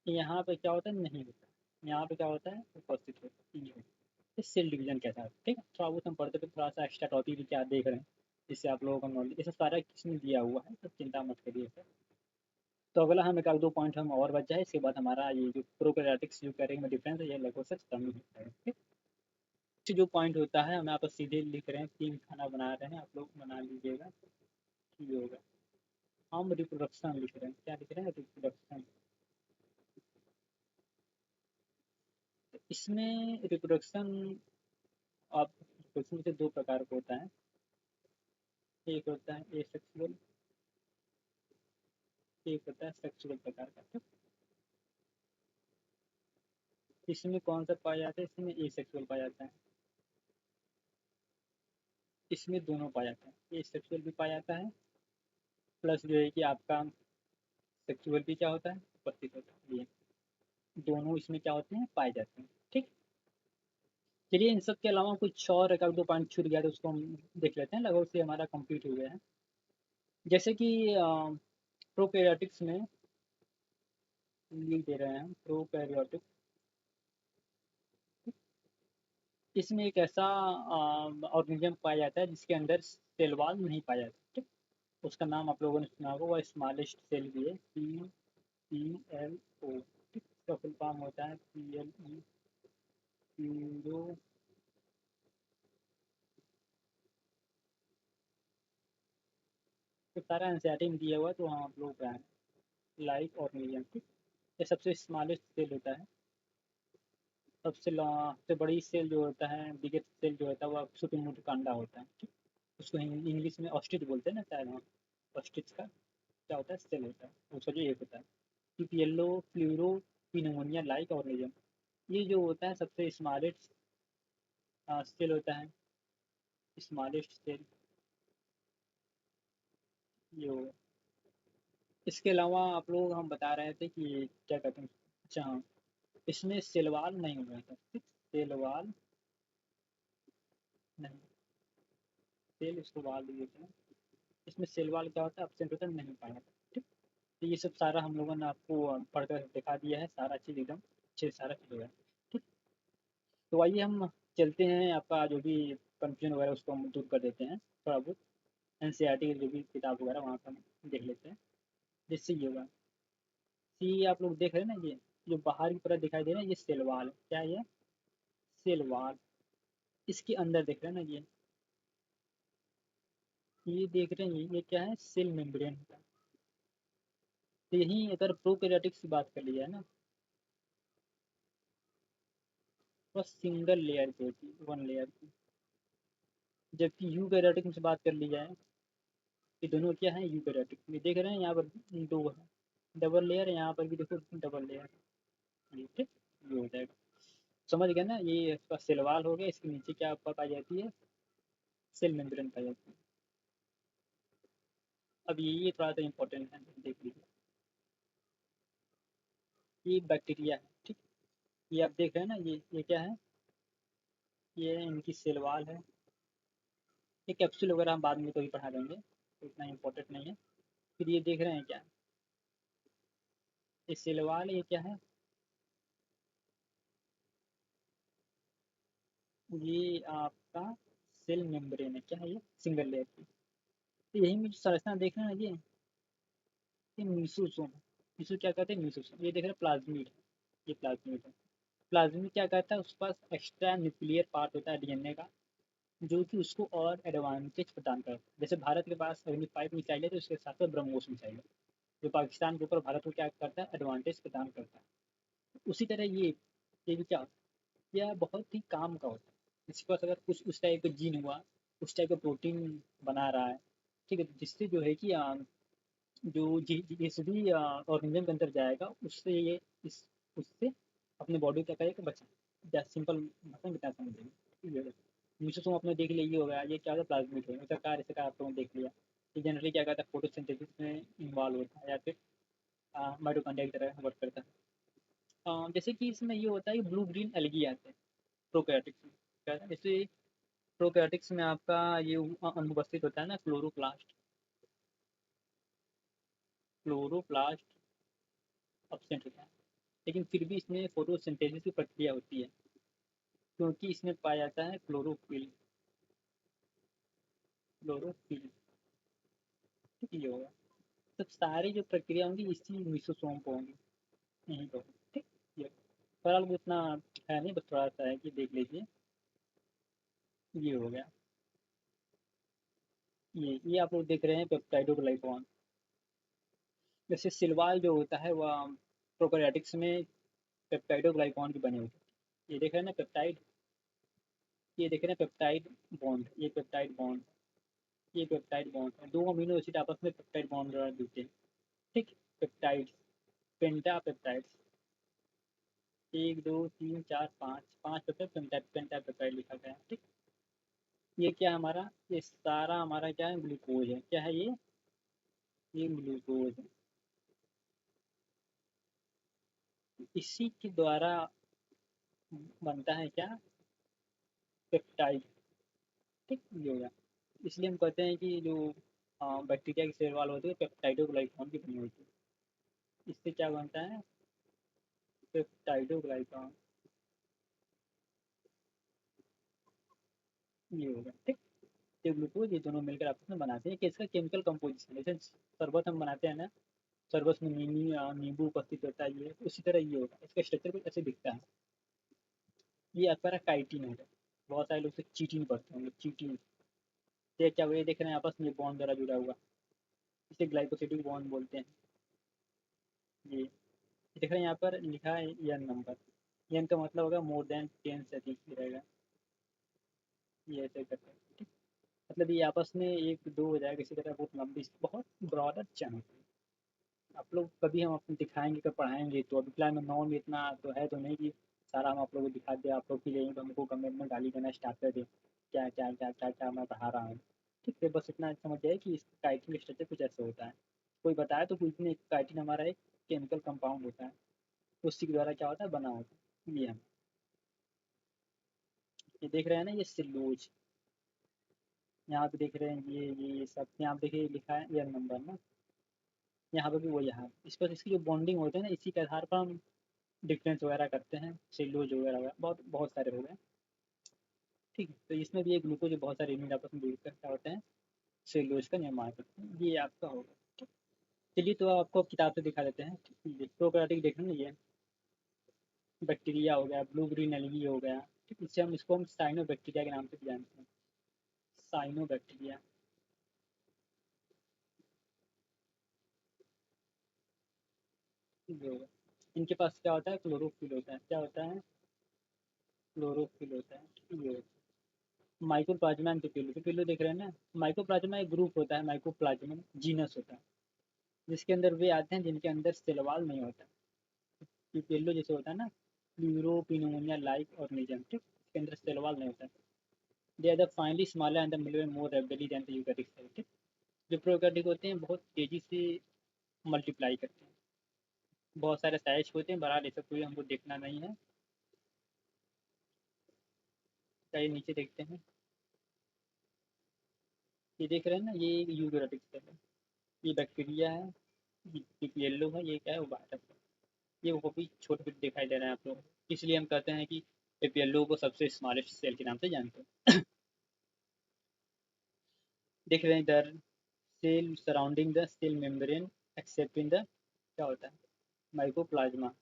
यहाँ पे क्या होता है, नहीं होता, यहाँ पे क्या होता है, उपस्थित होता है, ये होता है। सेल डिवीजन कहता है। ठीक है, थोड़ा बहुत हम पढ़ते पे थोड़ा सा एक्स्ट्रा टॉपिक भी क्या देख रहे हैं, जिससे आप लोगों का नॉलेज, ये सारा किसने दिया हुआ है, तो चिंता मत करिए सर। तो अगला हम एक आध 2 पॉइंट हम और बच जाए, इसके बाद हमारा ये जो प्रोकैरियोटिक्स जो करेंगे में डिफरेंस है, ये लगभग से खत्म ही होता है। ठीक, जो पॉइंट होता है, हम यहाँ पर सीधे लिख रहे हैं, 3 खाना बना रहे हैं, आप लोग बना लीजिएगा, ये होगा। हम रिप्रोडक्शन लिख रहे हैं, क्या लिख रहे हैं, रिप्रोडक्शन। इसमें रिप्रोडक्शन, आप रिप्रोडक्शन से दो प्रकार का होता है। एक होता है एसेक्सुअल, एक होता है सेक्सुअल प्रकार का। ठीक? इसमें कौन सा पाया जाता है, इसमें एसेक्सुअल पाया जाता है। इसमें दोनों पाया जाता है, एसेक्सुअल भी पाया जाता है, प्लस जो है कि आपका सेक्सुअल भी क्या होता है, उपस्थित होता है। ये दोनों इसमें क्या होते हैं, पाए जाते हैं। ठीक। चलिए इन सब के अलावा कुछ और एक दो पॉइंट छूट गया तो उसको हम देख लेते हैं, लगभग से हमारा कंप्लीट हो गया है। जैसे कि प्रोकैरियोटिक्स में लिख दे रहे हैं, प्रोकैरियोटिक, इसमें एक ऐसा ऑर्गेनिज्म पाया जाता है जिसके अंदर सेल वॉल नहीं पाया जाता। ठीक। उसका नाम आप लोगों ने सुना होगा, वह स्मॉलेस्ट सेल भी है, PLO। ठीक। इसका फुल फॉर्म होता है PLE, प्यूरो। तो सारा एनसीईआरटी में दिया हुआ है, तो वहाँ आप लोग का है लाइक ऑर्गेनिज्म। ठीक। ये सबसे स्मॉलेस्ट सेल होता है। सबसे बड़ी सेल जो होता है, बिगेस्ट सेल जो होता है, वह शुतुरमुर्ग होता है। ठीक। उसको इंग्लिश में ऑस्ट्रिच बोलते हैं ना शायद, वहाँ ऑस्ट्रिच का क्या होता है, सेल होता है, उसका जो एक होता है पीपीएलओ, फ्लूरो पिनोमोनिया लाइक ऑर्गेनिज्म। ये जो होता है सबसे स्मॉलेस्ट सेल होता है, स्मॉलेस्ट सेल ये होगा। इसके अलावा आप लोग, हम बता रहे थे कि क्या कहते हैं, अच्छा हाँ, इसमें सेलवाल नहीं हुआ था। ठीक। सेलवाल नहीं, सेल इसको वाल देते हैं। इसमें सेलवाल क्या होता है, एब्सेंट होता है, नहीं पाया। ठीक। तो ये सब सारा हम लोगों ने आपको पढ़कर दिखा दिया है, सारा चीज़ एकदम अच्छे से सारा चीज़ हो गया। ठीक। तो आइए हम चलते हैं, आपका जो भी कंफ्यूजन वगैरह उसको हम दूर कर देते हैं थोड़ा बहुत। एनसीईआरटी की जो भी किताब वगैरह वहाँ पर हम देख लेते हैं, जिससे ये होगा कि आप लोग देख रहे हैं ना, ये जो बाहर की तरफ दिखाई दे रहा है, ये सेलवाल है। क्या है ये, सेलवाल। इसके अंदर देख रहे हैं ना, ये देख रहे हैं, ये क्या है, सेल मेम्ब्रेन होता है। तो यही अगर प्रोकैरियोटिक्स की बात कर ली जाए ना, तो सिंगल लेयर की होती है, वन लेयर की। जबकि यूकैरियोटिक से बात कर ली जाए, ये दोनों क्या है, यूकैरियोटिक। ये देख रहे हैं यहाँ पर दो है, डबल लेयर, यहाँ पर भी देखो डबल लेयर। ये ठीक, ये हो जाएगा। समझ गए ना, ये इसका सेलवाल हो गया, इसके नीचे क्या पाई जाती है, सेल मेम्ब्रेन पाई जाती है। अब ये थोड़ा सा इंपॉर्टेंट है, देख लीजिए। ये बैक्टीरिया है। ठीक। ये आप देख रहे हैं ना, ये क्या है, ये इनकी सेल वॉल है। ये कैप्सूल वगैरह हम बाद में कभी पढ़ा देंगे, तो इतना इम्पोर्टेंट नहीं है। फिर ये देख रहे हैं क्या, ये सेल वॉल, ये क्या है, ये आपका सेल मेम्ब्रेन है। क्या है ये, सिंगल लेयर की। तो यही में जो संरचना देख रहे हैं ना, ये म्यूसोसोम है। इसे क्या कहते हैं, म्यूसोसोम। ये देख रहे हैं प्लाज्मिड है, ये प्लाज्मिड है। प्लाज्मिड क्या कहता है, उसके पास एक्स्ट्रा न्यूक्लियर पार्ट होता है डीएनए का, जो कि उसको और एडवांटेज प्रदान करता है। जैसे भारत के पास अग्नि 5 मिसाइल है, तो उसके साथ में ब्रह्मोस मिसाइल है, जो पाकिस्तान के ऊपर भारत को क्या करता है, एडवांटेज प्रदान करता है। उसी तरह ये भी क्या, यह बहुत ही काम का होता है। इसके पास अगर कुछ उस टाइप का जीन हुआ, उस टाइप का प्रोटीन बना रहा है, ठीक है, जिससे जो है कि जो जिस भी ऑर्गेनिज्म के अंदर जाएगा, उससे ये इस उससे अपने बॉडी क्या करेगा, बचा। सिंपल भाषा में कितना समझेंगे। म्यूसिसोम आपने देख लिया, ये हो गया, ये क्या होता है, प्लाज्मिड है, इसका कार्य, इसका आप लोगों ने देख लिया। ये जनरली क्या करता है, फोटोसिंथेसिस में इन्वॉल्व होता है, या फिर माइटोकॉन्ड्रिया की तरह वर्क करता है। जैसे कि इसमें ये होता है कि ब्लू ग्रीन एल्गी आते हैं प्रोकैरियोटिक्स में। क्या है? जैसे प्रोकैरियोटिक्स में आपका ये अनुपस्थित होता है ना, क्लोरोप्लास्ट। क्लोरोप्लास्ट एब्सेंट होता है, लेकिन फिर भी इसमें फोटोसिंथेसिस की प्रक्रिया होती है, क्योंकि इसमें पाया जाता है क्लोरोफिल। क्लोरोफिल, ठीक, ये होगा। सब सारी जो प्रक्रिया होंगी इसी मिसोसोम को होंगी, यहीं पर। ठीक। ये फिलहाल उतना है नहीं, बस थोड़ा सा है कि देख लीजिए। ये हो गया। ये आप लोग देख रहे हैं पेप्टाइडोग्लाइकॉन। जैसे सिलवाल जो होता है वह प्रोकैरियोटिक्स में पेप्टाइडोग्लाइकॉन की बनी होती है। ये देख रहे हैं ना पेप्टाइड, ये देख रहे हैं पेप्टाइड बॉन्ड, ये पेप्टाइड बॉन्ड, ये पेप्टाइड बॉन्ड है। दो अमीनो एसिड आपस में पेप्टाइड बॉन्ड द्वारा जुड़ते हैं। ठीक, पेप्टाइड्स, पेंटा पेप्टाइड्स, 1 2 3 4 5, 5 पेप्टाइड, पेंटा पेंटा पेप्टाइड लिखा गया है। ठीक, ये क्या है हमारा, ये सारा हमारा क्या है, ग्लूकोज है। क्या है ये ग्लूकोज है। इसी के द्वारा बनता है क्या, पेप्टाइड। ठीक, ये हो गया। इसलिए हम कहते हैं कि जो बैक्टीरिया की सेल वॉल होती है पेप्टाइडोग्लाइकॉन की बनी होती है। इससे क्या बनता है, पेप्टाइडोग्लाइकॉन, ये होगा। ठीक, ये ग्लूकोज, ये दोनों मिलकर आपस में बनाते हैं कि इसका केमिकल कंपोजिशन, जैसे शरबत हम बनाते हैं ना, शरबत में नींबू उपस्थित होता है, ये उसी तरह ये होगा। इसका स्ट्रक्चर कुछ ऐसे दिखता है। ये आपका काइटिन है। बहुत सारे लोग से चीटिन पढ़ते होंगे, चीटिन। ये क्या हुआ, ये देख रहे हैं आपस में बॉन्ड द्वारा जुड़ा हुआ, इसे ग्लाइकोसिडिक बॉन्ड बोलते हैं। ये देख रहे हैं यहाँ पर लिखा है एन नंबर, एन का मतलब होगा मोर देन 10 से अधिक रहेगा। ये ऐसे करते हैं। ठीक, मतलब ये आपस में एक दो हो जाएगा किसी तरह, बहुत लंबी, बहुत ब्रॉडर चैन होती है। आप लोग कभी हम आपको दिखाएंगे, कब पढ़ाएंगे, तो अभी फिलहाल में नॉन में इतना तो है तो नहीं कि सारा हम आप लोगों को दिखा दे, आप लोग की लेंगे तो हमको कमेंट में गाली देना स्टार्ट कर दे, क्या क्या क्या क्या क्या मैं पढ़ा रहा हूँ। ठीक है, बस इतना समझ जाए कि इस काइटिन स्ट्रक्चर कुछ ऐसे होता है। कोई बताया तो कुछ नहीं, काइटिन हमारा एक केमिकल कंपाउंड होता है, उसी के द्वारा क्या होता है, बना होता है। ये हम ये देख रहे हैं ना, ये सिल्लूज, यहाँ पे देख रहे हैं ये सब यहाँ पे देखिए लिखा है एयर नंबर ना, यहाँ पे भी वो, यहाँ इस पर इसकी जो बॉन्डिंग होते हैं ना, इसी के आधार पर हम डिफरेंस वगैरह करते हैं, सेलुलोज वगैरह वगैरह बहुत बहुत सारे हो गए। ठीक है, तो इसमें भी एक ग्लूकोज बहुत सारे इमिड आपस में जुड़कर क्या होते हैं, सेलुलोज का निर्माण करते हैं। ये आपका होगा। ठीक, चलिए तो आपको किताब से दिखा देते हैं। प्रोकार्योटिक देख लेंगे, ये बैक्टीरिया हो गया, ब्लू ग्रीन एलगी हो गया। ठीक, इससे हम इसको हम साइनो बैक्टीरिया के नाम से भी जानते हैं, साइनो बैक्टीरिया। ये होगा, इनके पास क्या होता है, क्लोरोफिल होता है। क्या होता है, क्लोरोफिल होता है। ये माइक्रोप्लाज्मा एंड पिपिलो, पिपिलो देख रहे हैं ना, माइक्रोप्लाज्मा एक ग्रुप होता है, माइक्रोप्लाज्मा जीनस होता है, जिसके अंदर वे आते हैं जिनके अंदर सेलवाल नहीं होता। पिपिलो जैसे होता है ना, प्लूरोपिनोनिया लाइक ऑर्गेनिज्म। ठीक, इसके अंदर सेलवाल नहीं होता। They are the finally smaller and the मिलवे more rapidly than the eukaryotic cell. ठीक, जो प्रोकैरियोटिक होते हैं बहुत तेजी से मल्टीप्लाई करते हैं, बहुत सारे साइज होते हैं, बड़ा जैसे कोई हमको देखना नहीं है। चाहिए नीचे देखते हैं, ये देख रहे हैं ना, ये यूकैरियोटिक सेल है, ये बैक्टीरिया है, ये येलो है, ये क्या है, वो वायरस है। ये वो भी छोटे छोटे दिखाई दे रहे हैं आप लोग, इसलिए हम कहते हैं कि एपीएलओ को सबसे स्मॉलेस्ट सेल के नाम से जानते हैं। देख रहे हैं इधर, cell surrounding the cell membrane except in the, क्या होता है, माइक्रोप्लाज्मा।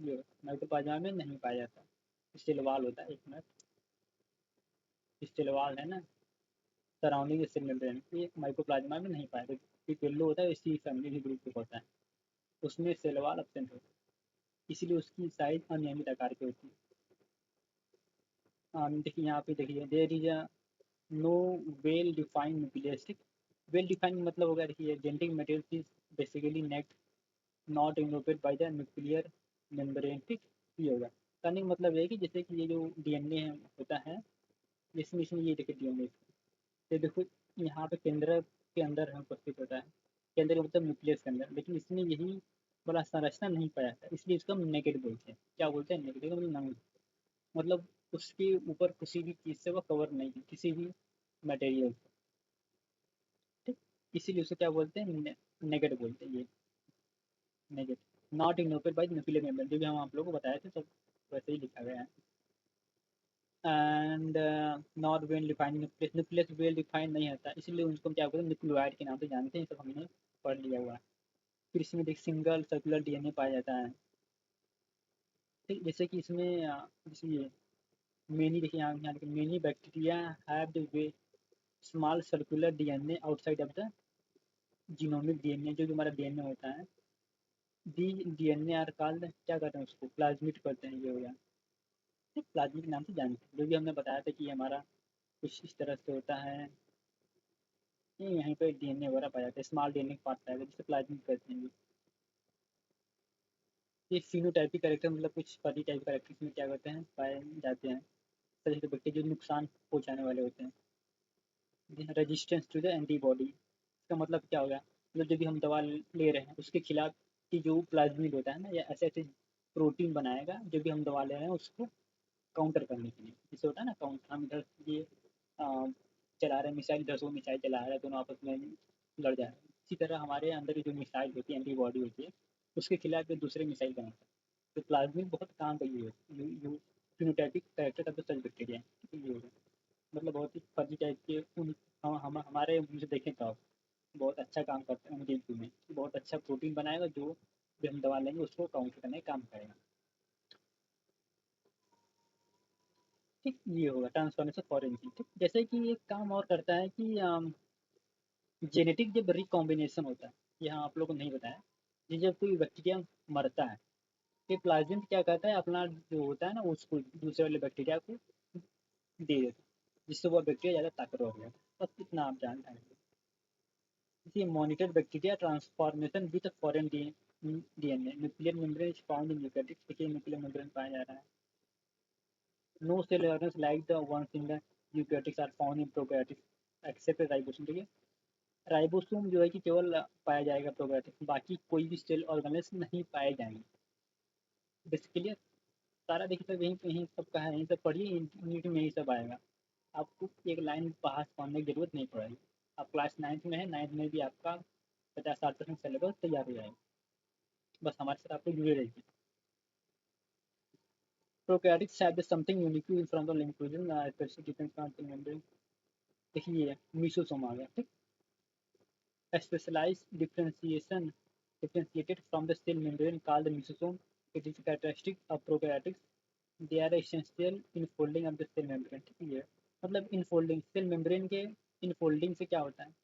ये माइक्रोप्लाज्मा में नहीं पाया जाता, सेल वाल होता है। एक मिनट, सेल वाल है ना, सराउंडिंग सेल मेम्ब्रेन, ये माइक्रोप्लाज्मा में नहीं पाया जाता। एपीएलओ होता है इसी फैमिली के ग्रुप में होता है, उसमें सेल वाल एब्सेंट होता है, इसलिए उसकी साइज अनियमित आकार की होती है। देखिए यहाँ पे देखिए, there is a no well defined nucleus. Well defined मतलब होगा, देखिए genetic material is basically naked not enveloped by the nuclear membrane. ठीक, ये होगा, कहने का मतलब है कि जैसे कि ये जो डीएनए है होता है, इसमें इसमें ये देखिए डीएनए, ये देखो यहाँ पे केंद्र के अंदर है उपस्थित होता है, केंद्र का मतलब न्यूक्लियस के अंदर, लेकिन इसमें यही वाला संरचना नहीं पाया जाता, इसलिए इसको हम नेकेड बोलते हैं। क्या बोलते हैं, नेकेड मतलब नंग, मतलब उसके ऊपर किसी भी चीज़ से वो कवर नहीं है, किसी भी मटेरियल। ठीक, इसीलिए उसे क्या बोलते हैं, नेगेट बोलते हैं, ये naked, not enveloped by nuclear membrane, जो भी हम आप लोगों को बताए थे सब वैसे ही लिखा गया है। And not well defined nucleus, nucleus well defined नहीं होता, इसलिए उनको हम क्या बोलते हैं, न्यूक्लियोइड के नाम से जानते हैं, सब हमने पढ़ लिया हुआ है। फिर इसमें देख सिंगल सर्कुलर डीएनए पाया जाता है। ठीक, जैसे कि इसमें जैसे ये मेनी, देखिए यहाँ यहाँ देखिए, many bacteria have the way small circular DNA outside of the genomic DNA, जो हमारा डीएनए होता है डीएनए आर कॉल्ड, क्या कहते हैं उसको, प्लाज्मिड कहते हैं, ये हो गया। प्लाज्मिड नाम से जानते हैं, जो भी हमने बताया था कि हमारा कुछ इस तरह से होता है, ये यहीं पे डीएनए वगैरह पाया जाता है, स्मॉल डीएनए पार्ट पाया जाता है, जिसे प्लाज्मिड कहते हैं। ये फिनोटाइपिक कैरेक्टर मतलब कुछ पॉली टाइप कैरेक्टर्स में क्या कहते हैं, पाए जाते हैं, तरह के बच्चे जो नुकसान पहुंचाने वाले होते हैं। रेजिस्टेंस टू द एंटीबॉडी, इसका मतलब क्या हो गया, मतलब जब भी हम दवा ले रहे हैं उसके खिलाफ की जो प्लाज्मिड होता है ना, या ऐसे ऐसे प्रोटीन बनाएगा जब भी हम दवा ले रहे हैं उसको काउंटर करने के लिए। जैसे होता है ना काउंटर, हम इधर ये अ, चला रहे हैं मिसाइल, इधर से वो मिसाइल चला रहा है, दोनों आपस में लड़ जा रहे हैं, इसी तरह हमारे अंदर की जो मिसाइल होती है, एंटीबॉडी होती है, उसके खिलाफ जो दूसरे मिसाइल बनाता है। तो प्लाज्मिड बहुत काम का ये फिनोटाइपिक कैरेक्टर का सच बैक्टीरिया है, ये हो गया। मतलब बहुत ही फर्जी टाइप के उन हम हमारे मुझे देखें तो बहुत अच्छा काम करते हैं उनके में, बहुत अच्छा प्रोटीन बनाएगा जो भी हम दवा लेंगे उसको काउंटर करने का काम करेगा। ठीक, ये होगा ट्रांसफॉर्मेशन फॉरेन की। ठीक, जैसे कि एक काम और करता है कि जेनेटिक जब रिकॉम्बिनेशन होता है, यहाँ आप लोगों को नहीं बताया, कि जब कोई बैक्टीरिया मरता है, ये प्लाज्मिड क्या करता है, अपना जो होता है ना उसको दूसरे वाले बैक्टीरिया को दे देता है, जिससे वो बैक्टीरिया ज़्यादा ताकतवर हो जाता है। बस इतना आप जान पाएंगे। इसी monitor bacteria transformation with foreign DNA, nuclear membrane is found in eukaryotes, देखिए न्यूक्लियर मेम्ब्रेन पाया जा रहा है। No cell organs like the ones in the eukaryotics are found in prokaryotics except ribosome. देखिए राइबोसोम जो है कि केवल पाया जाएगा प्रोकार्योटिक, बाकी कोई भी सेल ऑर्गेनेल्स नहीं पाए जाएंगे। बेसिकली सारा देखिए सब यहीं यहीं सब का है, यहीं सब पढ़िए, यूनिट में ही सब आएगा। आपको एक लाइन बाहर से पढ़ने की जरूरत नहीं पड़ेगी। आप क्लास 9th में है, 9th में भी आपका 50-60% सिलेबस तैयार हो जाएगा। बस हमारे साथ आपको जुड़े रहिए। Prokaryotics have something unique from the inclusion specially difference on sale membrane. देखिए ये मीसोसोम आ गया। ठीक, specialised differentiated from the cell membrane called the mesosome. It is characteristic of prokaryotics. They are essential in folding of the cell membrane। ठीक है, मतलब infolding cell membrane के infolding से क्या होता है,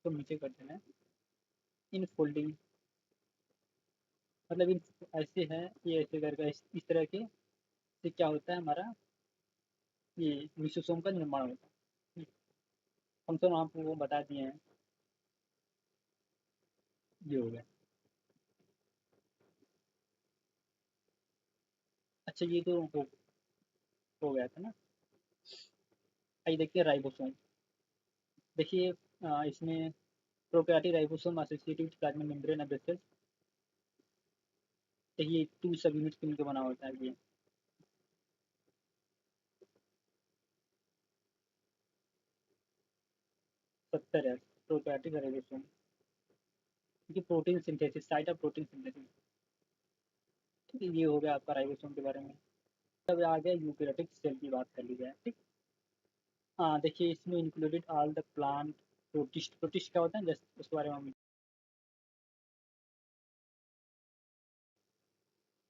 तो नीचे कर देना है। इनफोल्डिंग मतलब इन ऐसे है, ये ऐसे करके इस तरह के से क्या होता है हमारा, ये मिसोसोम का निर्माण होता है। हम तो आपको वो बता दिए हैं, ये हो गया। अच्छा ये तो हो गया था ना। आइए देखिए राइबोसोम। देखिए इसमें prokaryotic ribosome associated with plasma membrane of the cell. देखिए 2 सब यूनिट्स मिलकर बना होता है ये। 70 है प्रोकैरियोटिक राइबोसोम की protein synthesis, site of protein synthesis. ठीक है, ये हो गया आपका राइबोसोम के बारे में। अब आ गया यूकेरियोटिक सेल की बात कर ली जाए। ठीक, हाँ देखिए इसमें included all the plant protist. Protist क्या होता है जैसे उसके बारे में हम,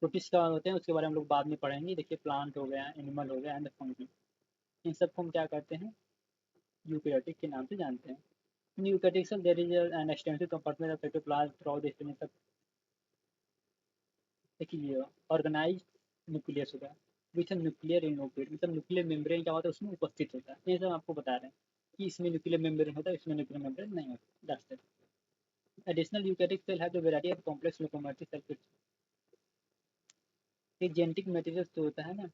प्रोटिस्ट क्या होते हैं उसके बारे में हम लोग बाद में पढ़ेंगे। देखिए प्लांट हो गया, एनिमल हो गया एंड फंगी, इन सबको हम क्या करते हैं, यूकेरियोटिक के नाम से जानते हैं। In eukaryotic cell, there is an extensive compartment of cytoplasm throughout the stem cell। देखिए ऑर्गेनाइज न्यूक्लियस होता है, विथ न्यूक्लियर इनोक्लेट, मतलब न्यूक्लियर मेम्ब्रेन क्या होता है उसमें उपस्थित होता है। ये सब आपको बता रहे हैं कि इसमें न्यूक्लियर मेम्ब्रेन होता है, इसमें न्यूक्लियर मेम्ब्रेन नहीं होता। That's it. Additional eukaryotic cell have a variety of complex locomotive circuits। ये जेनेटिक मटेरियल जो होता है ना,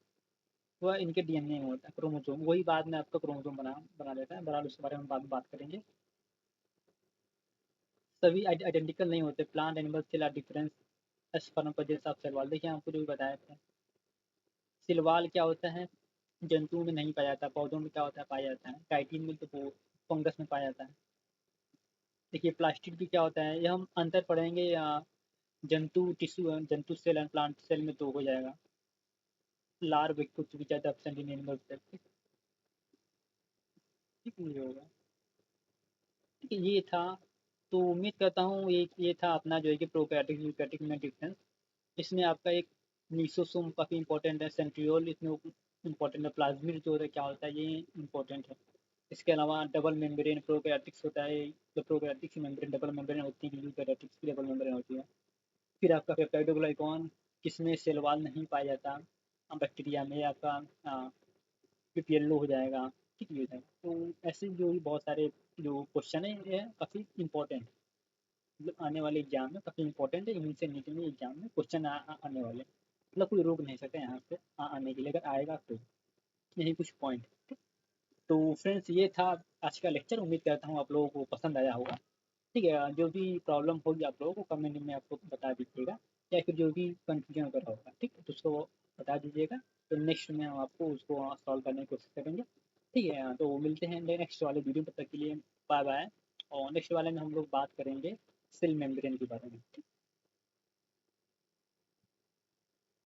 वह इनके डीएनए में होता है, क्रोमोसोम, वही बाद में आपका क्रोमोसोम बना देता है। बहरहाल उसके बारे में बाद में बात करेंगे। सभी आइडेंटिकल नहीं होते। Plant animal cell are difference as पर जैसे आप सेल वाल देखिए आपको जो भी बताया था। सिलवाल क्या होता है, जंतुओं में नहीं पाया जाता, पौधों में क्या होता है पाया जाता है, काइटिन में तो वो फंगस में पाया जाता है। देखिए प्लास्टिक भी क्या होता है, ये हम अंतर पढ़ेंगे जंतु टिश्यू, जंतु सेल एंड प्लांट सेल में तो हो जाएगा। लार्व कुछ भी ज़्यादा एब्सेंट इन एनिमल सेल। ठीक नहीं होगा। ठीक है, ये था। तो उम्मीद करता हूँ ये था अपना जो है कि प्रोकैरियोटिक यूकेरियोटिक में डिफरेंस। इसमें आपका एक मीसोसोम काफ़ी इंपॉर्टेंट है, सेंट्रियोल इसमें इंपॉर्टेंट है, प्लाज्मिड जो है क्या होता है ये इंपॉर्टेंट है। इसके अलावा डबल मेम्ब्रेन प्रोकैरियोटिक्स होता है, जो प्रोकैरियोटिक्स की मेम्ब्रेन डबल मेम्ब्रेन होती है, यूकैरियोटिक्स की डबल मेम्ब्रेन होती है। फिर आपका पेप्टाइडोग्लाइकॉन किसमें सेल वॉल नहीं पाया जाता, बैक्टीरिया में आपका पीपीएलओ हो जाएगा, ठीक है। तो ऐसे जो भी बहुत सारे जो क्वेश्चन है ये काफ़ी इंपॉर्टेंट, मतलब आने वाले एग्जाम में काफ़ी इंपॉर्टेंट है, इनसे निकलने एग्जाम में क्वेश्चन आने वाले, मतलब कोई रोक नहीं सकता यहाँ पे आने के लिए, अगर आएगा तो। यही कुछ पॉइंट। तो फ्रेंड्स ये था आज का लेक्चर, उम्मीद करता हूँ आप लोगों को पसंद आया होगा। ठीक है, जो भी प्रॉब्लम होगी आप लोगों को कमेंट में आपको बता दीजिएगा, या फिर जो भी कंफ्यूजन वगैरह होगा, ठीक है, तो उसको बता दीजिएगा। तो नेक्स्ट में हम आपको उसको सॉल्व करने की कोशिश करेंगे। ठीक है, तो मिलते हैं नेक्स्ट वाले वीडियो, तब तक के लिए बाय बाय। और नेक्स्ट वाले में हम लोग बात करेंगे सेल मेम्ब्रेन के बारे में।